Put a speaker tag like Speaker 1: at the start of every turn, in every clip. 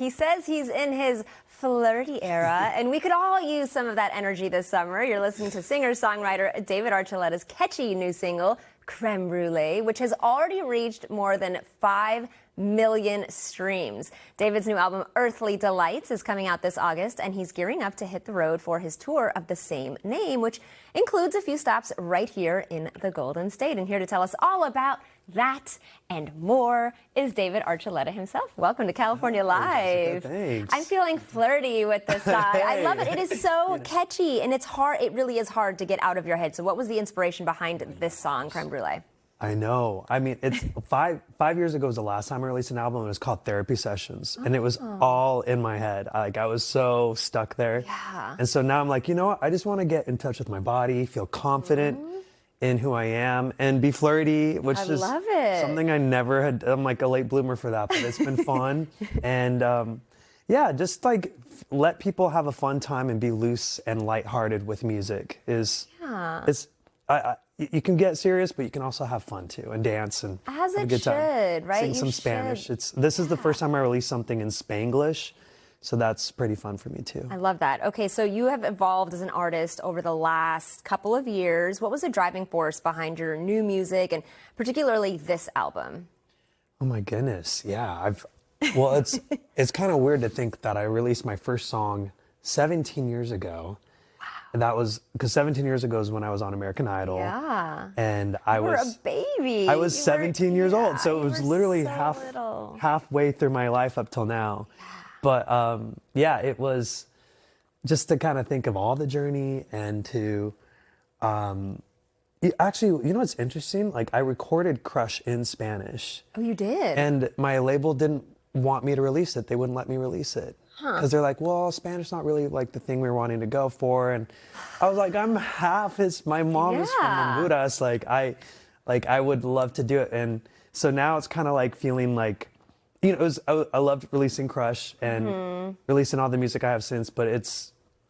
Speaker 1: He says he's in his flirty era, and we could all use some of that energy this summer. You're listening to singer-songwriter David Archuleta's catchy new single, Creme Brulee, which has already reached more than 5 million streams. David's new album, Earthly Delights, is coming out this August, and he's gearing up to hit the road for his tour of the same name, which includes a few stops right here in the Golden State. And here to tell us all about that and more is David Archuleta himself. Welcome to California Live.
Speaker 2: Thanks.
Speaker 1: I'm feeling flirty with this song. I love it. It is so catchy, and it's hard. It really is hard to get out of your head. So what was the inspiration behind this song, Creme Brulee?
Speaker 2: I know. I mean, it's five years ago was the last time I released an album. It was called Therapy Sessions, and it was all in my head. I was so stuck there.
Speaker 1: Yeah.
Speaker 2: And so now I'm like, you know what? I just want to get in touch with my body, feel confident in who I am, and be flirty, which is something I never had. I'm like a late bloomer for that, but it's been fun. And yeah, just like let people have a fun time and be loose and lighthearted with music you can get serious, but you can also have fun too and dance and
Speaker 1: have
Speaker 2: a good time.
Speaker 1: Right?
Speaker 2: Sing some Spanish. This is the first time I released something in Spanglish, so that's pretty fun for me too.
Speaker 1: I love that. Okay, so you have evolved as an artist over the last couple of years. What was the driving force behind your new music and particularly this album?
Speaker 2: Oh my goodness, yeah. Well, it's kind of weird to think that I released my first song 17 years ago. And that was because 17 years ago is when I was on American Idol.
Speaker 1: Yeah.
Speaker 2: And
Speaker 1: you were a baby.
Speaker 2: I was 17 years old. So it was literally
Speaker 1: so
Speaker 2: halfway through my life up till now. Yeah. But yeah, it was just to kind of think of all the journey and to actually, you know what's interesting? Like I recorded Crush in Spanish.
Speaker 1: Oh, you did?
Speaker 2: And my label didn't want me to release it. They wouldn't let me release it. Because they're like, well, Spanish not really like the thing we were wanting to go for, and I was like, I'm half his. My mom is from Honduras. I would love to do it, and so now it's kind of like feeling like, you know, I loved releasing Crush and releasing all the music I have since, but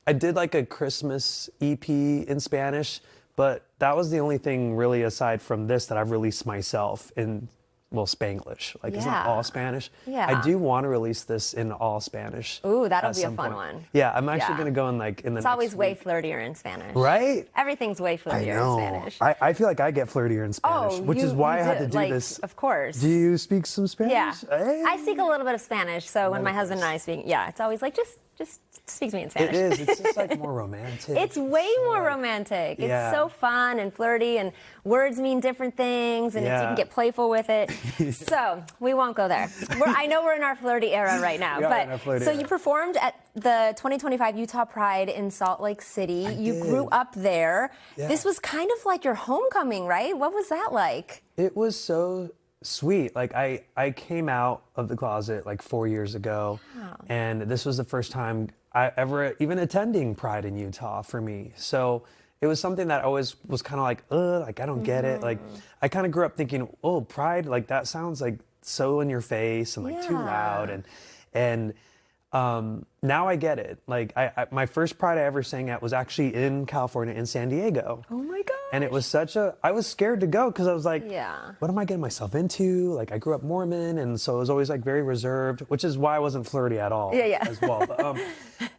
Speaker 2: I did like a Christmas EP in Spanish, but that was the only thing really aside from this that I've released myself in. Well, Spanglish. Like, it's not all Spanish.
Speaker 1: Yeah.
Speaker 2: I do want to release this in all Spanish.
Speaker 1: Ooh, that'll be a fun one.
Speaker 2: Yeah, I'm actually going to go in the
Speaker 1: It's
Speaker 2: next
Speaker 1: always way
Speaker 2: week.
Speaker 1: flirtier in Spanish.
Speaker 2: Right?
Speaker 1: Everything's way flirtier in Spanish.
Speaker 2: I feel like I get flirtier in Spanish, which is why I had to do this.
Speaker 1: Of course.
Speaker 2: Do you speak some Spanish?
Speaker 1: Yeah.
Speaker 2: Hey.
Speaker 1: I speak a little bit of Spanish, so when my husband and I speak, it's always like, just speak to me in Spanish.
Speaker 2: It is. It's just like more romantic.
Speaker 1: It's way more romantic. It's so fun and flirty, and words mean different things, and you can get playful with it. So we won't go there. I know we're in our flirty era right now. You performed at the 2025 Utah Pride in Salt Lake City. You grew up there.
Speaker 2: Yeah.
Speaker 1: This was kind of like your homecoming, right? What was that like?
Speaker 2: It was so sweet. Like I came out of the closet like 4 years ago, and this was the first time I ever even attending Pride in Utah for me. So it was something that always was kind of like, I don't get it. Like I kind of grew up thinking, oh, Pride, like that sounds like so in your face and like too loud, and now I get it. Like my first Pride I ever sang at was actually in California, in San Diego.
Speaker 1: Oh my God.
Speaker 2: And it was I was scared to go because I was like, what am I getting myself into? Like I grew up Mormon, and so I was always like very reserved, which is why I wasn't flirty at all as well. But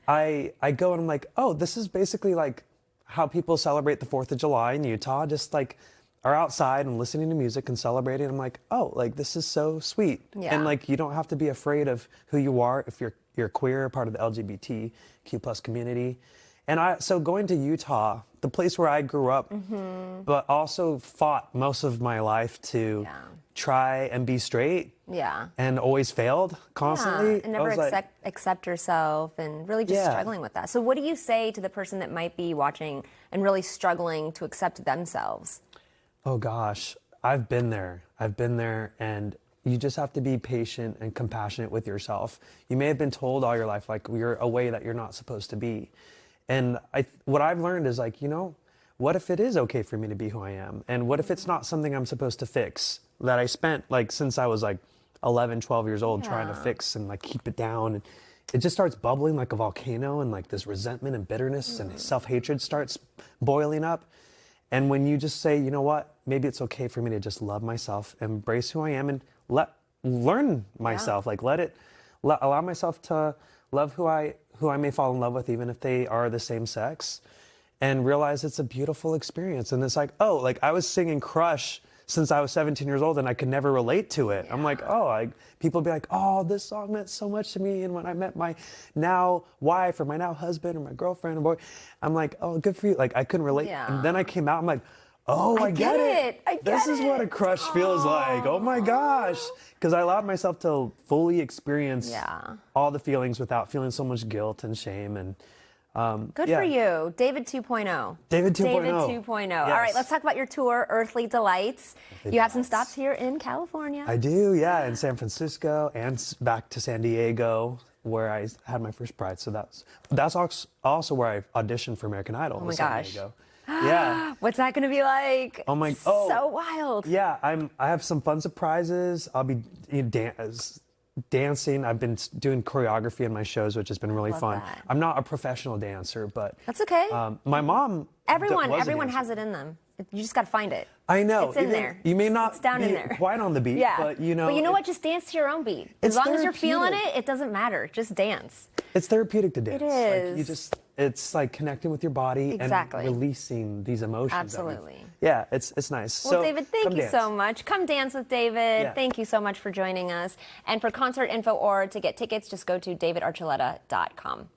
Speaker 2: I go and I'm like, oh, this is basically like how people celebrate the 4th of July in Utah, just like are outside and listening to music and celebrating. I'm like, oh, like this is so sweet. And like you don't have to be afraid of who you are if you're queer, part of the LGBTQ plus community. And so going to Utah, the place where I grew up, but also fought most of my life to try and be straight. Yeah. And always failed constantly.
Speaker 1: Yeah, and never accept yourself, and really just struggling with that. So what do you say to the person that might be watching and really struggling to accept themselves?
Speaker 2: Oh gosh, I've been there, and you just have to be patient and compassionate with yourself. You may have been told all your life, like you're a way that you're not supposed to be. And what I've learned is like, you know, what if it is okay for me to be who I am? And what if it's not something I'm supposed to fix, that I spent like since I was like 11, 12 years old trying to fix and like keep it down. And it just starts bubbling like a volcano, and like this resentment and bitterness and self-hatred starts boiling up. And when you just say, you know what, maybe it's okay for me to just love myself, embrace who I am, and learn myself, like let allow myself to love who I may fall in love with, even if they are the same sex, and realize it's a beautiful experience. And it's like, oh, like I was singing Crush since I was 17 years old and I could never relate to it. Yeah. I'm like, oh, people be like, oh, this song meant so much to me. And when I met my now wife or my now husband or my girlfriend or boy, I'm like, oh, good for you. Like I couldn't relate. Yeah. And then I came out, I'm like, oh, I get it. This is what a crush feels like. Oh my gosh. Because I allowed myself to fully experience all the feelings without feeling so much guilt and shame. And
Speaker 1: good for you. David 2.0.
Speaker 2: David 2.0.
Speaker 1: David 2.0. Yes. All right, let's talk about your tour, Earthly Delights. You have some stops here in California.
Speaker 2: I do, yeah, in San Francisco and back to San Diego, where I had my first Pride. So that's also where I auditioned for American Idol.
Speaker 1: Oh my
Speaker 2: San
Speaker 1: gosh.
Speaker 2: Diego. Yeah.
Speaker 1: What's that going to be like?
Speaker 2: Oh,
Speaker 1: so wild.
Speaker 2: Yeah, I have some fun surprises. I'll be dancing. I've been doing choreography in my shows, which has been really fun.
Speaker 1: That.
Speaker 2: I'm not a professional dancer, but
Speaker 1: that's okay.
Speaker 2: My mom.
Speaker 1: Everyone has it in them. You just got to find it.
Speaker 2: I know.
Speaker 1: It's in there.
Speaker 2: You may not
Speaker 1: it's down
Speaker 2: be
Speaker 1: in there.
Speaker 2: quite on the beat, but you know.
Speaker 1: But you know what? Just dance to your own beat. As long as you're feeling it, it doesn't matter. Just dance.
Speaker 2: It's therapeutic to dance.
Speaker 1: It is.
Speaker 2: Like it's like connecting with your body and releasing these emotions.
Speaker 1: Absolutely.
Speaker 2: Yeah, it's nice.
Speaker 1: Well, David, thank you so much. Come dance with David.
Speaker 2: Yeah.
Speaker 1: Thank you so much for joining us. And for concert info or to get tickets, just go to davidarchuleta.com.